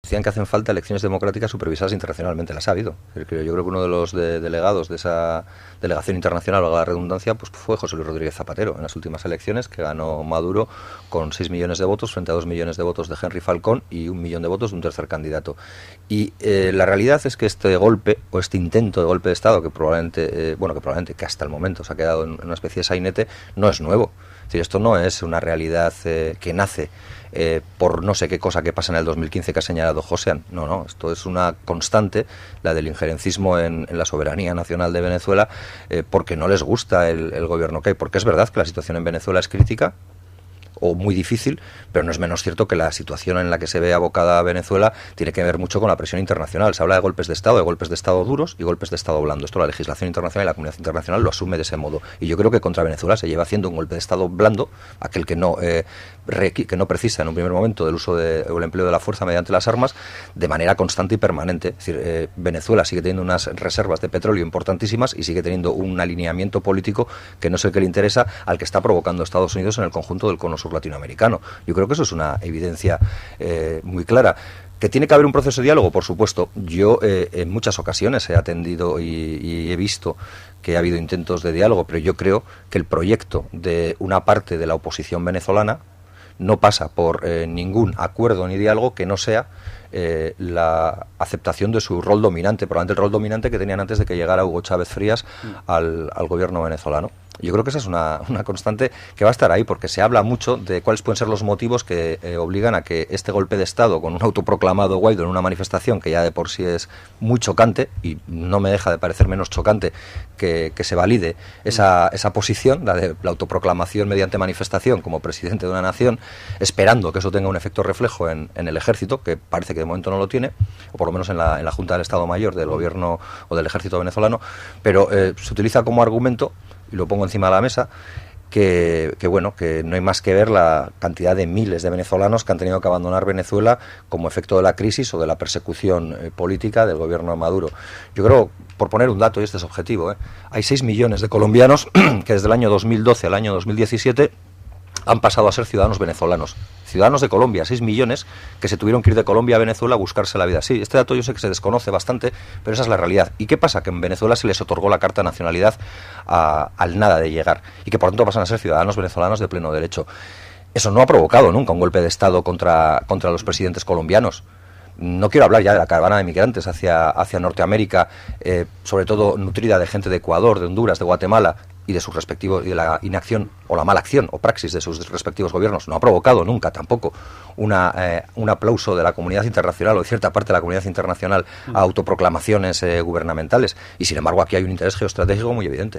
decían que hacen falta elecciones democráticas supervisadas internacionalmente. Las ha habido. Yo creo que uno de los delegados de esa delegación internacional, valga la redundancia, pues fue José Luis Rodríguez Zapatero en las últimas elecciones, que ganó Maduro con 6 millones de votos frente a 2 millones de votos de Henry Falcón y 1 millón de votos de un tercer candidato. Y la realidad es que este golpe, o este intento de golpe de Estado, que probablemente, que hasta el momento se ha quedado en una especie de sainete, no es nuevo. Es decir, esto no es una realidad que nace por no sé qué cosa que pasa en el 2015 que ha señalado Josean. No, esto es una constante, la del injerencismo en la soberanía nacional de Venezuela, porque no les gusta el gobierno que hay, porque es verdad que la situación en Venezuela es crítica o muy difícil, pero no es menos cierto que la situación en la que se ve abocada Venezuela tiene que ver mucho con la presión internacional. Se habla de golpes de Estado duros y golpes de Estado blando. Esto la legislación internacional y la comunidad internacional lo asume de ese modo. Y yo creo que contra Venezuela se lleva haciendo un golpe de Estado blando, aquel que no precisa en un primer momento del uso o el empleo de la fuerza mediante las armas, de manera constante y permanente. Es decir, Venezuela sigue teniendo unas reservas de petróleo importantísimas y sigue teniendo un alineamiento político que no es el que le interesa al que está provocando Estados Unidos en el conjunto del cono sur latinoamericano. Yo creo que eso es una evidencia muy clara. ¿Que tiene que haber un proceso de diálogo? Por supuesto. Yo en muchas ocasiones he atendido y he visto que ha habido intentos de diálogo, pero yo creo que el proyecto de una parte de la oposición venezolana no pasa por ningún acuerdo ni diálogo que no sea la aceptación de su rol dominante, probablemente el rol dominante que tenían antes de que llegara Hugo Chávez Frías al gobierno venezolano. Yo creo que esa es una constante que va a estar ahí, porque se habla mucho de cuáles pueden ser los motivos que obligan a que este golpe de Estado, con un autoproclamado Guaidó en una manifestación que ya de por sí es muy chocante, y no me deja de parecer menos chocante que se valide esa posición, la de la autoproclamación mediante manifestación como presidente de una nación, esperando que eso tenga un efecto reflejo en el ejército, que parece que de momento no lo tiene, o por lo menos en la Junta del Estado Mayor del gobierno o del ejército venezolano, pero se utiliza como argumento, y lo pongo encima de la mesa, que no hay más que ver la cantidad de miles de venezolanos que han tenido que abandonar Venezuela como efecto de la crisis o de la persecución política del gobierno de Maduro. Yo creo, por poner un dato, y este es objetivo, hay 6 millones de colombianos que desde el año 2012 al año 2017 han pasado a ser ciudadanos venezolanos. Ciudadanos de Colombia, 6 millones que se tuvieron que ir de Colombia a Venezuela a buscarse la vida. Sí, este dato yo sé que se desconoce bastante, pero esa es la realidad. ¿Y qué pasa? Que en Venezuela se les otorgó la carta de nacionalidad al nada de llegar, y que por tanto pasan a ser ciudadanos venezolanos de pleno derecho. Eso no ha provocado nunca un golpe de Estado contra los presidentes colombianos. No quiero hablar ya de la caravana de migrantes hacia Norteamérica, sobre todo nutrida de gente de Ecuador, de Honduras, de Guatemala, y de sus respectivos, y de la inacción o la mala acción o praxis de sus respectivos gobiernos. No ha provocado nunca tampoco un aplauso de la comunidad internacional o de cierta parte de la comunidad internacional a autoproclamaciones gubernamentales. Y sin embargo aquí hay un interés geoestratégico muy evidente.